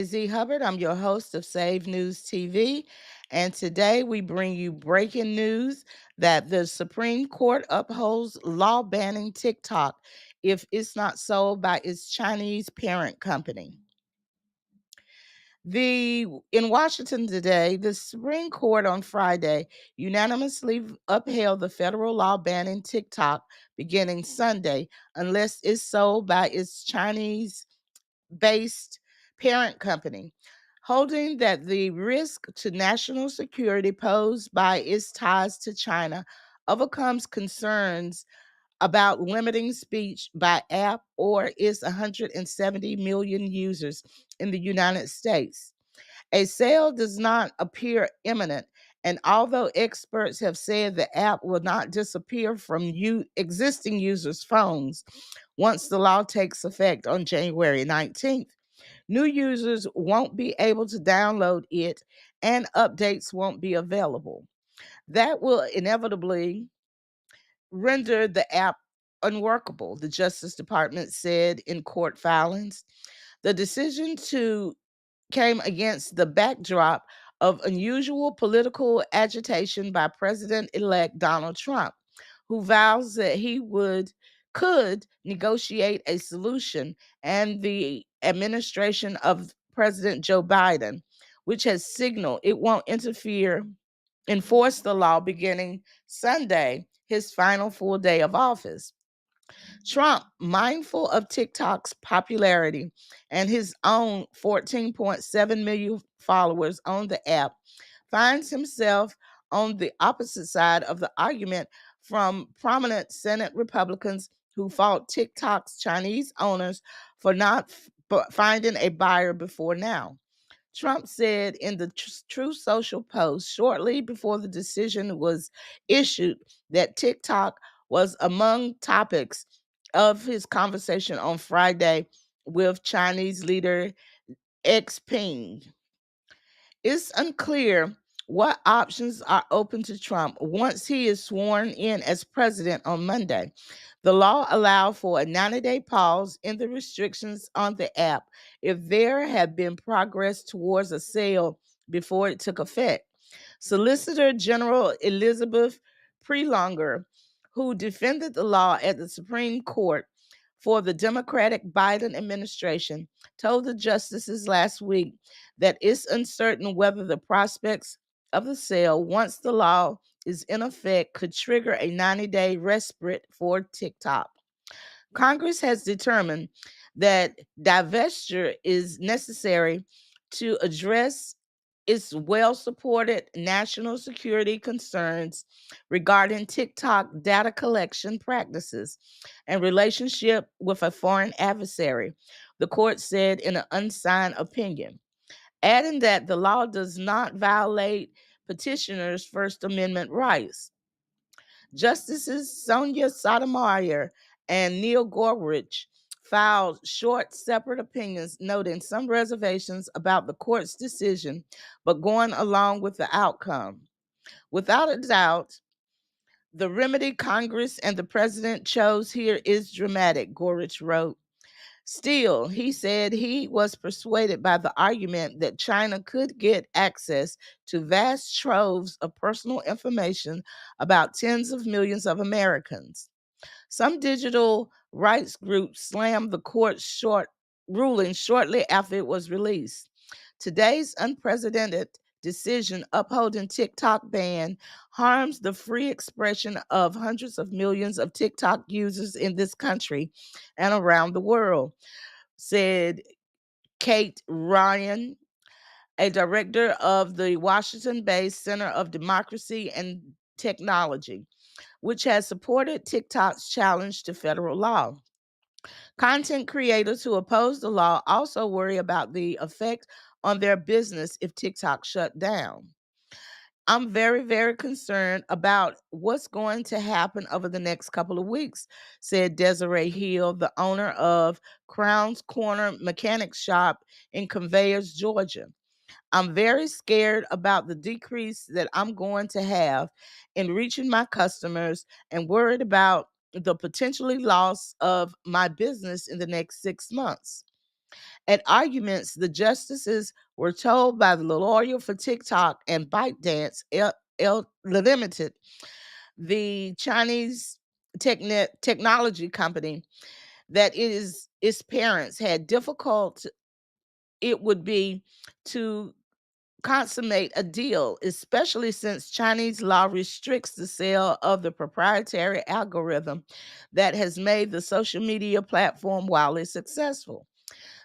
Z Hubbard. I'm your host of SAVEDNews TV, and today we bring you breaking news that the Supreme Court upholds law banning TikTok if it's not sold by its Chinese parent company. In Washington today, the Supreme Court on Friday unanimously upheld the federal law banning TikTok beginning Sunday unless it's sold by its Chinese based parent company, holding that the risk to national security posed by its ties to China overcomes concerns about limiting speech by app or its 170 million users in the United States. A sale does not appear imminent, and although experts have said the app will not disappear from existing users' phones once the law takes effect on January 19th, new users won't be able to download it and updates won't be available. That will inevitably render the app unworkable, the Justice Department said in court filings. The decision to came against the backdrop of unusual political agitation by President-elect Donald Trump, who vows that he could negotiate a solution, and the administration of President Joe Biden, which has signaled it won't enforce the law beginning Sunday, his final full day of office. Trump, mindful of TikTok's popularity and his own 14.7 million followers on the app, finds himself on the opposite side of the argument from prominent Senate Republicans who fought TikTok's Chinese owners for not finding a buyer before now. Trump said in the True Social post shortly before the decision was issued that TikTok was among topics of his conversation on Friday with Chinese leader Xpeng. It's unclear what options are open to Trump once he is sworn in as president on Monday. The law allowed for a 90-day pause in the restrictions on the app if there had been progress towards a sale before it took effect. Solicitor General Elizabeth Prelonger, who defended the law at the Supreme Court for the Democratic Biden administration, told the justices last week that it's uncertain whether the prospects of the sale, once the law is in effect, could trigger a 90-day respite for TikTok. Congress has determined that divestiture is necessary to address its well supported national security concerns regarding TikTok data collection practices and relationship with a foreign adversary, the court said in an unsigned opinion, adding that the law does not violate petitioners' First Amendment rights. Justices Sonia Sotomayor and Neil Gorsuch filed short, separate opinions noting some reservations about the court's decision, but going along with the outcome. Without a doubt, the remedy Congress and the president chose here is dramatic, Gorsuch wrote. Still, he said he was persuaded by the argument that China could get access to vast troves of personal information about tens of millions of Americans. Some digital rights groups slammed the court's short ruling shortly after it was released. Today's unprecedented decision upholding TikTok ban harms the free expression of hundreds of millions of TikTok users in this country and around the world, said Kate Ryan, a director of the Washington based Center of Democracy and Technology, which has supported TikTok's challenge to federal law. Content creators who oppose the law also worry about the effect on their business if TikTok shut down. I'm very, very concerned about what's going to happen over the next couple of weeks, said Desiree Hill, the owner of Crown's Corner Mechanic Shop in Conveyors, Georgia. I'm very scared about the decrease that I'm going to have in reaching my customers and worried about the potentially loss of my business in the next 6 months. At arguments, the justices were told by the lawyer for TikTok and ByteDance, Limited, the Chinese technology company, that its parents had difficult it would be to consummate a deal, especially since Chinese law restricts the sale of the proprietary algorithm that has made the social media platform wildly successful.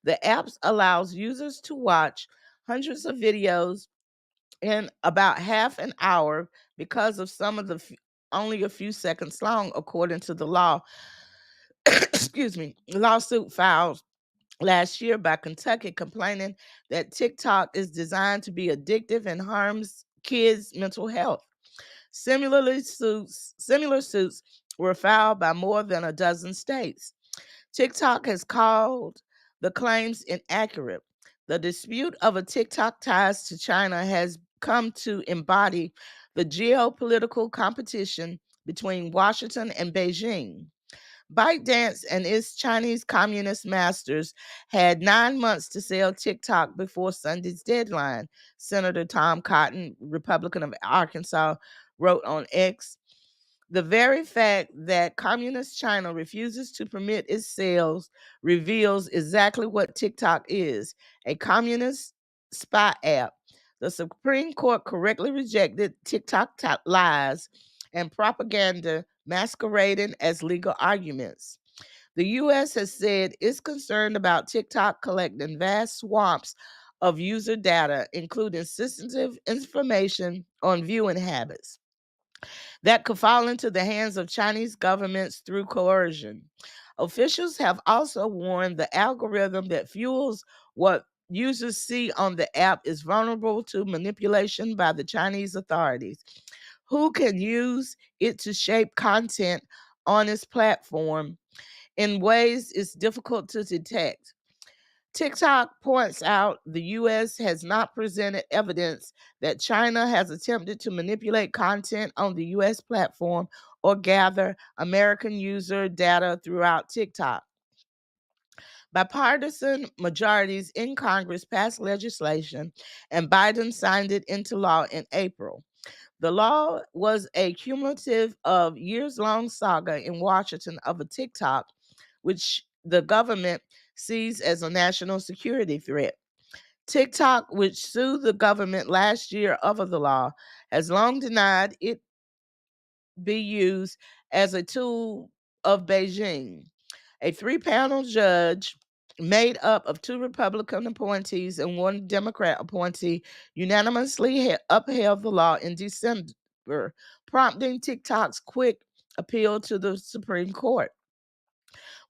The app allows users to watch hundreds of videos in about half an hour because of some of the only a few seconds long, according to the law. Excuse me, lawsuit filed last year by Kentucky complaining that TikTok is designed to be addictive and harms kids' mental health. Similar suits were filed by more than a dozen states. TikTok has called the claims inaccurate. The dispute over TikTok ties to China has come to embody the geopolitical competition between Washington and Beijing. ByteDance and its Chinese communist masters had 9 months to sell TikTok before Sunday's deadline, Senator Tom Cotton, Republican of Arkansas, wrote on X. The very fact that communist China refuses to permit its sales reveals exactly what TikTok is: a communist spy app. The Supreme Court correctly rejected TikTok lies and propaganda masquerading as legal arguments. The U.S. has said it's concerned about TikTok collecting vast swamps of user data, including sensitive information on viewing habits that could fall into the hands of Chinese governments through coercion. Officials have also warned the algorithm that fuels what users see on the app is vulnerable to manipulation by the Chinese authorities, who can use it to shape content on its platform in ways it's difficult to detect. TikTok points out the U.S. has not presented evidence that China has attempted to manipulate content on the U.S. platform or gather American user data throughout TikTok. Bipartisan majorities in Congress passed legislation, and Biden signed it into law in April. The law was a cumulative of years-long saga in Washington of a TikTok, which the government sees as a national security threat. TikTok, which sued the government last year over the law, has long denied it be used as a tool of Beijing. A three-panel judge made up of two Republican appointees and one Democrat appointee unanimously upheld the law in December, prompting TikTok's quick appeal to the Supreme Court.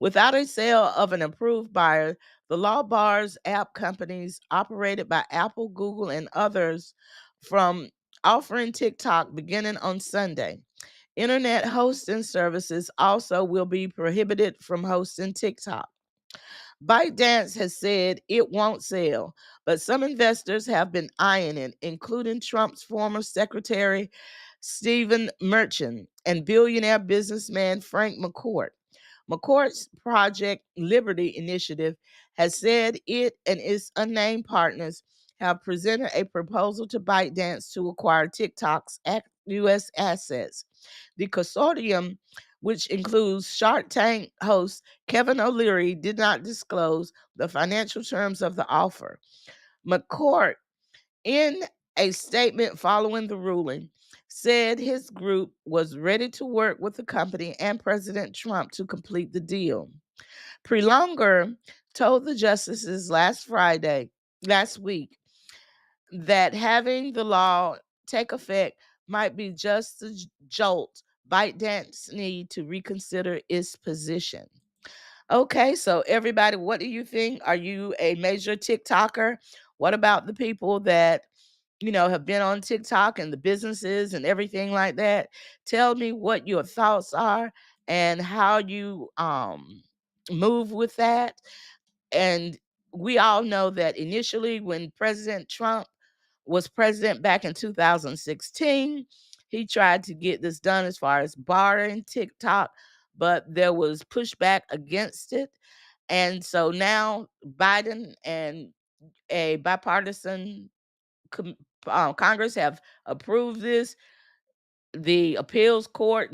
Without a sale of an approved buyer, the law bars app companies operated by Apple, Google, and others from offering TikTok beginning on Sunday. Internet hosting services also will be prohibited from hosting TikTok. ByteDance has said it won't sell, but some investors have been eyeing it, including Trump's former secretary, Stephen Merchant, and billionaire businessman Frank McCourt. McCourt's Project Liberty initiative has said it and its unnamed partners have presented a proposal to ByteDance to acquire TikTok's U.S. assets. The consortium, which includes Shark Tank host Kevin O'Leary, did not disclose the financial terms of the offer. McCourt, in a statement following the ruling, said his group was ready to work with the company and President Trump to complete the deal. Prelonger told the justices last week, that having the law take effect might be just the jolt ByteDance need to reconsider its position. Okay, so everybody, what do you think? Are you a major TikToker? What about the people that have been on TikTok and the businesses and everything like that? Tell me what your thoughts are and how you move with that. And we all know that initially, when President Trump was president back in 2016, he tried to get this done as far as barring TikTok, but there was pushback against it. And so now Biden and a bipartisan Congress have approved this. The appeals court,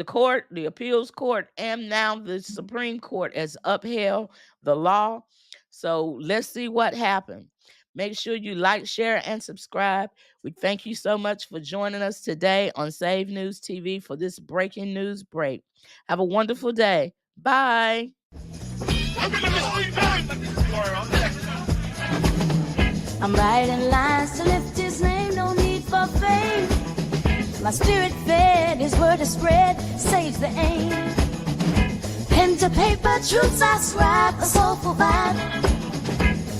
and now the Supreme Court has upheld the law. So let's see what happened. Make sure you like, share, and subscribe. We thank you so much for joining us today on Save News TV for this breaking news break. Have a wonderful day. Bye. I'm writing lines to lift his name, no need for fame. My spirit fed, his word is spread, saves the aim. Pen to paper, truths I scribe, a soulful vibe.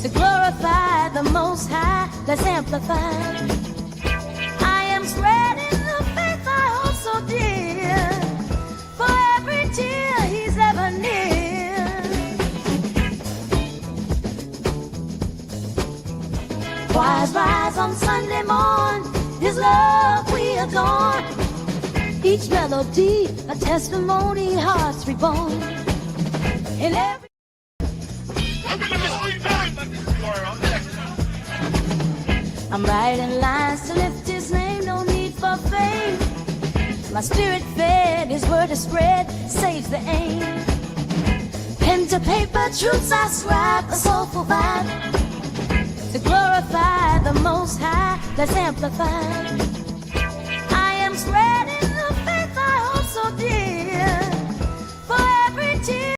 To glorify the Most High, let's amplify. I am spreading the faith I hold so dear, for every tear he's ever near. Choirs rise on Sunday morn, his love we adorn. Each melody a testimony, hearts reborn. In every I'm writing lines to lift his name, no need for fame. My spirit fed, his word is spread, saves the aim. Pen to paper, truths I scribe, a soulful vibe. To glorify the Most High, let's amplify.